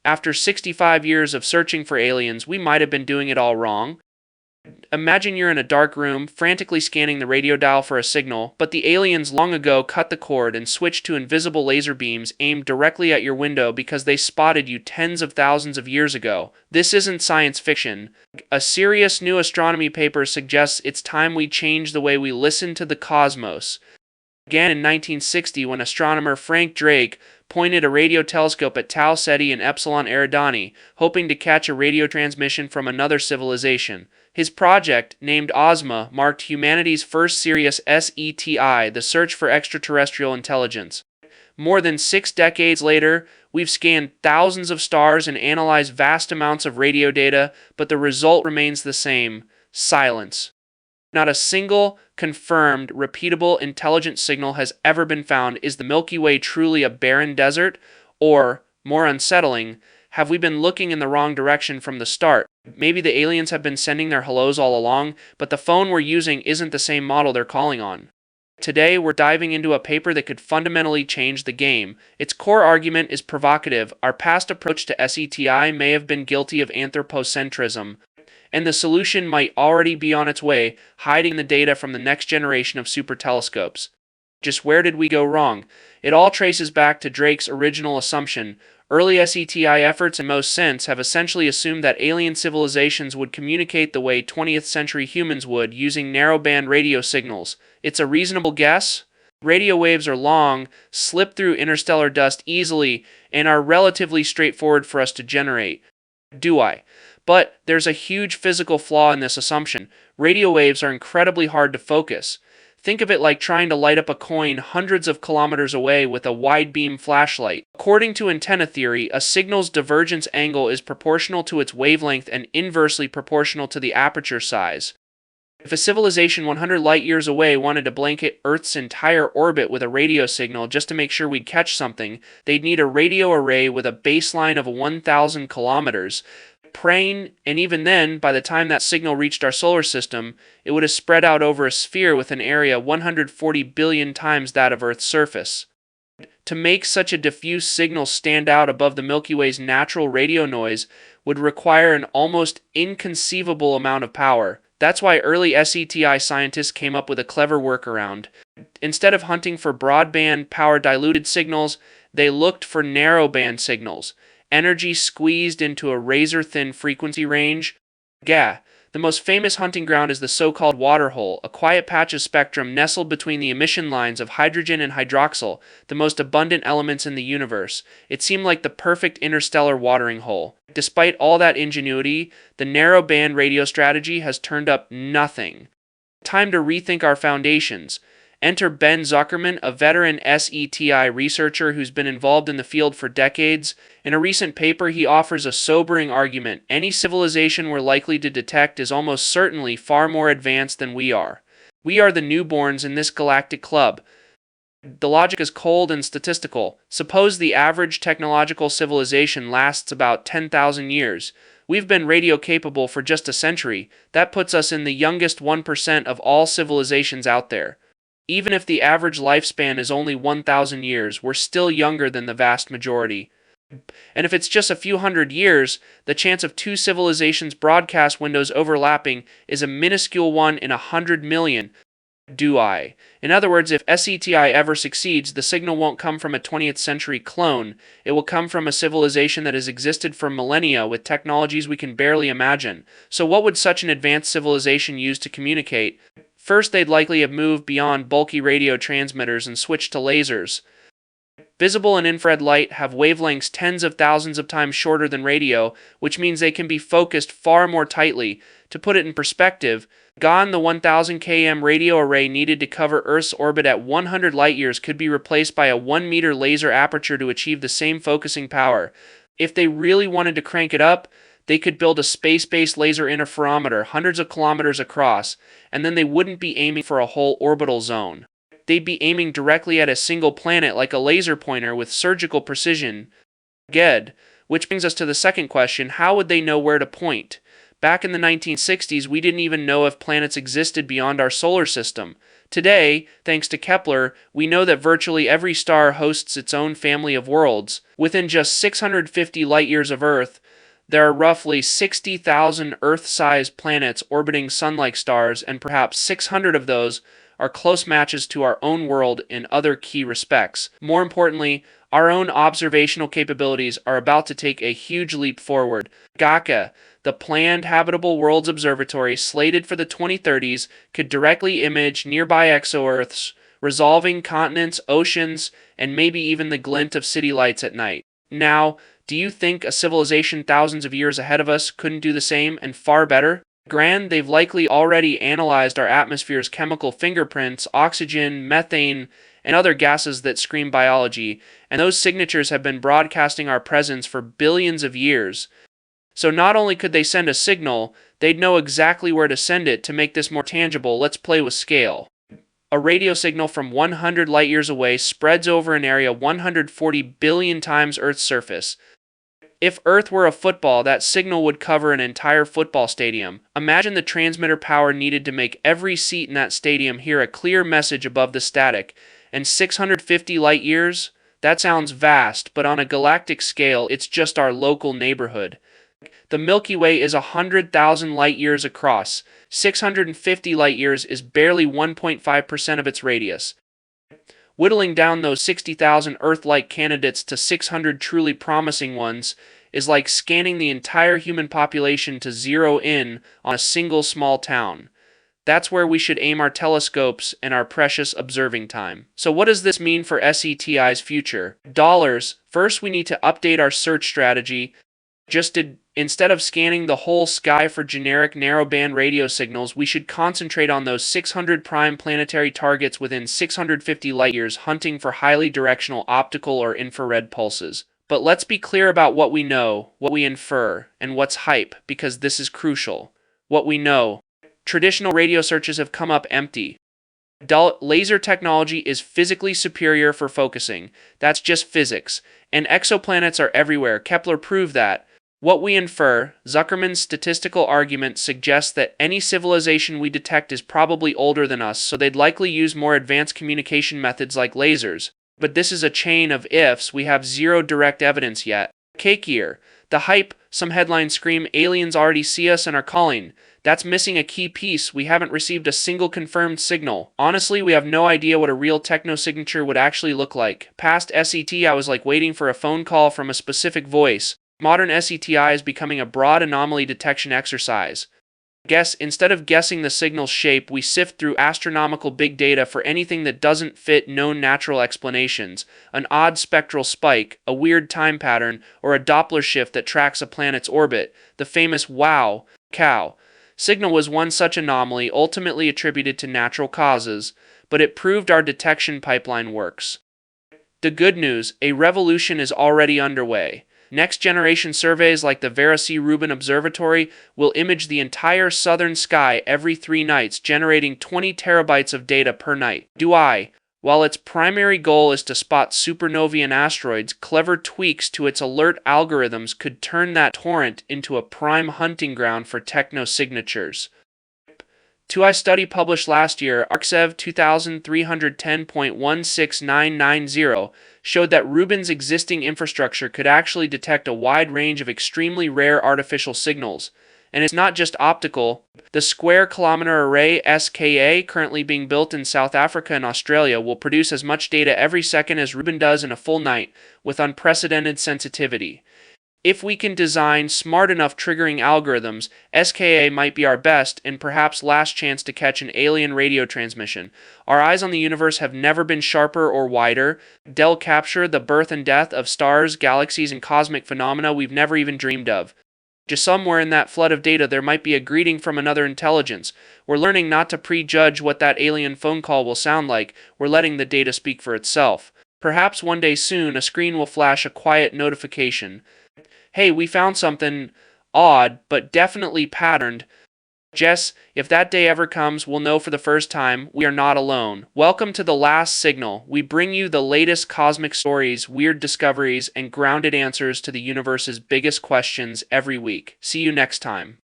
After 65 years of searching for aliens, we might have been doing it all wrong. Imagine you're in a dark room, frantically scanning the radio dial for a signal, but the aliens long ago cut the cord and switched to invisible laser beams aimed directly at your window because they spotted you tens of thousands of years ago. This isn't science fiction. A serious new astronomy paper suggests it's time we change the way we listen to the cosmos. Again in 1960, when astronomer Frank Drake pointed a radio telescope at Tau Ceti and Epsilon Eridani, hoping to catch a radio transmission from another civilization. His project, named Ozma, marked humanity's first serious SETI, the search for extraterrestrial intelligence. More than 6 decades later, we've scanned thousands of stars and analyzed vast amounts of radio data, but the result remains the same: silence. Not a single confirmed, repeatable, intelligent signal has ever been found. Is the Milky Way truly a barren desert? Or, more unsettling, have we been looking in the wrong direction from the start? Maybe the aliens have been sending their hellos all along, but the phone we're using isn't the same model they're calling on. Today, we're diving into a paper that could fundamentally change the game. Its core argument is provocative. Our past approach to SETI may have been guilty of anthropocentrism, and the solution might already be on its way, hiding the data from the next generation of super telescopes. Just where did we go wrong? It all traces back to Drake's original assumption. Early SETI efforts in most sense have essentially assumed that alien civilizations would communicate the way 20th century humans would, using narrowband radio signals. It's a reasonable guess. Radio waves are long, slip through interstellar dust easily, and are relatively straightforward for us to generate. But there's a huge physical flaw in this assumption. Radio waves are incredibly hard to focus. Think of it like trying to light up a coin hundreds of kilometers away with a wide-beam flashlight. According to antenna theory, a signal's divergence angle is proportional to its wavelength and inversely proportional to the aperture size. If a civilization 100 light-years away wanted to blanket Earth's entire orbit with a radio signal just to make sure we'd catch something, they'd need a radio array with a baseline of 1,000 kilometers. Praying, and even then, by the time that signal reached our solar system, it would have spread out over a sphere with an area 140 billion times that of Earth's surface. To make such a diffuse signal stand out above the Milky Way's natural radio noise would require an almost inconceivable amount of power. That's why early SETI scientists came up with a clever workaround. Instead of hunting for broadband, power-diluted signals, they looked for narrowband signals. Energy squeezed into a razor-thin frequency range. The most famous hunting ground is the so-called water hole, a quiet patch of spectrum nestled between the emission lines of hydrogen and hydroxyl, the most abundant elements in the universe. It seemed like the perfect interstellar watering hole. Despite all that ingenuity, the narrow-band radio strategy has turned up nothing. Time to rethink our foundations. Enter Ben Zuckerman, a veteran SETI researcher who's been involved in the field for decades. In a recent paper, he offers a sobering argument. Any civilization we're likely to detect is almost certainly far more advanced than we are. We are the newborns in this galactic club. The logic is cold and statistical. Suppose the average technological civilization lasts about 10,000 years. We've been radio capable for just a century. That puts us in the youngest 1% of all civilizations out there. Even if the average lifespan is only 1,000 years, we're still younger than the vast majority. And if it's just a few hundred years, the chance of 2 civilizations' broadcast windows overlapping is a minuscule 1 in 100 million. In other words, if SETI ever succeeds, the signal won't come from a 20th century clone. It will come from a civilization that has existed for millennia with technologies we can barely imagine. So what would such an advanced civilization use to communicate? First, they'd likely have moved beyond bulky radio transmitters and switched to lasers. Visible and infrared light have wavelengths tens of thousands of times shorter than radio, which means they can be focused far more tightly. To put it in perspective, gone the 1,000 km radio array needed to cover Earth's orbit at 100 light-years could be replaced by a 1-meter laser aperture to achieve the same focusing power. If they really wanted to crank it up, they could build a space-based laser interferometer hundreds of kilometers across, and then they wouldn't be aiming for a whole orbital zone. They'd be aiming directly at a single planet like a laser pointer with surgical precision. Which brings us to the second question: how would they know where to point? Back in the 1960s, we didn't even know if planets existed beyond our solar system. Today, thanks to Kepler, we know that virtually every star hosts its own family of worlds. Within just 650 light-years of Earth, there are roughly 60,000 Earth-sized planets orbiting sun-like stars, and perhaps 600 of those are close matches to our own world in other key respects. More importantly, our own observational capabilities are about to take a huge leap forward. GACA, the Planned Habitable Worlds Observatory, slated for the 2030s, could directly image nearby exo-Earths, resolving continents, oceans, and maybe even the glint of city lights at night. Now, do you think a civilization thousands of years ahead of us couldn't do the same, and far better? Granted, they've likely already analyzed our atmosphere's chemical fingerprints, oxygen, methane, and other gases that scream biology, and those signatures have been broadcasting our presence for billions of years. So not only could they send a signal, they'd know exactly where to send it to make this more tangible. Let's play with scale. A radio signal from 100 light-years away spreads over an area 140 billion times Earth's surface. If Earth were a football, that signal would cover an entire football stadium. Imagine the transmitter power needed to make every seat in that stadium hear a clear message above the static. And 650 light-years? That sounds vast, but on a galactic scale, it's just our local neighborhood. The Milky Way is 100,000 light-years across. 650 light-years is barely 1.5% of its radius. Whittling down those 60,000 Earth-like candidates to 600 truly promising ones is like scanning the entire human population to zero in on a single small town. That's where we should aim our telescopes and our precious observing time. So what does this mean for SETI's future? Dollars. First, we need to update our search strategy. Instead of scanning the whole sky for generic narrowband radio signals, we should concentrate on those 600 prime planetary targets within 650 light-years, hunting for highly directional optical or infrared pulses. But let's be clear about what we know, what we infer, and what's hype, because this is crucial. What we know. Traditional radio searches have come up empty. Laser technology is physically superior for focusing. That's just physics. And exoplanets are everywhere. Kepler proved that. What we infer, Zuckerman's statistical argument suggests that any civilization we detect is probably older than us, so they'd likely use more advanced communication methods like lasers. But this is a chain of ifs. We have zero direct evidence yet. Cakier. The hype, some headlines scream, aliens already see us and are calling. That's missing a key piece. We haven't received a single confirmed signal. Honestly, we have no idea what a real techno-signature would actually look like. Past SETI was like waiting for a phone call from a specific voice. Modern SETI is becoming a broad anomaly detection exercise. Instead of guessing the signal's shape, we sift through astronomical big data for anything that doesn't fit known natural explanations. An odd spectral spike, a weird time pattern, or a Doppler shift that tracks a planet's orbit. The famous wow, cow signal was one such anomaly, ultimately attributed to natural causes, but it proved our detection pipeline works. The good news, a revolution is already underway. Next-generation surveys like the Rubin Observatory will image the entire southern sky every 3 nights, generating 20 terabytes of data per night. While its primary goal is to spot supernovae and asteroids, clever tweaks to its alert algorithms could turn that torrent into a prime hunting ground for techno-signatures. A study published last year, ArcSev 2310.16990, showed that Rubin's existing infrastructure could actually detect a wide range of extremely rare artificial signals. And it's not just optical. The Square Kilometre Array (SKA), currently being built in South Africa and Australia, will produce as much data every second as Rubin does in a full night, with unprecedented sensitivity. If we can design smart enough triggering algorithms, SKA might be our best and perhaps last chance to catch an alien radio transmission. Our eyes on the universe have never been sharper or wider. They'll capture the birth and death of stars, galaxies, and cosmic phenomena we've never even dreamed of. Just somewhere in that flood of data there might be a greeting from another intelligence. We're learning not to prejudge what that alien phone call will sound like. We're letting the data speak for itself. Perhaps one day soon a screen will flash a quiet notification. Hey, we found something odd, but definitely patterned. Jess, if that day ever comes, we'll know for the first time we are not alone. Welcome to The Last Signal. We bring you the latest cosmic stories, weird discoveries, and grounded answers to the universe's biggest questions every week. See you next time.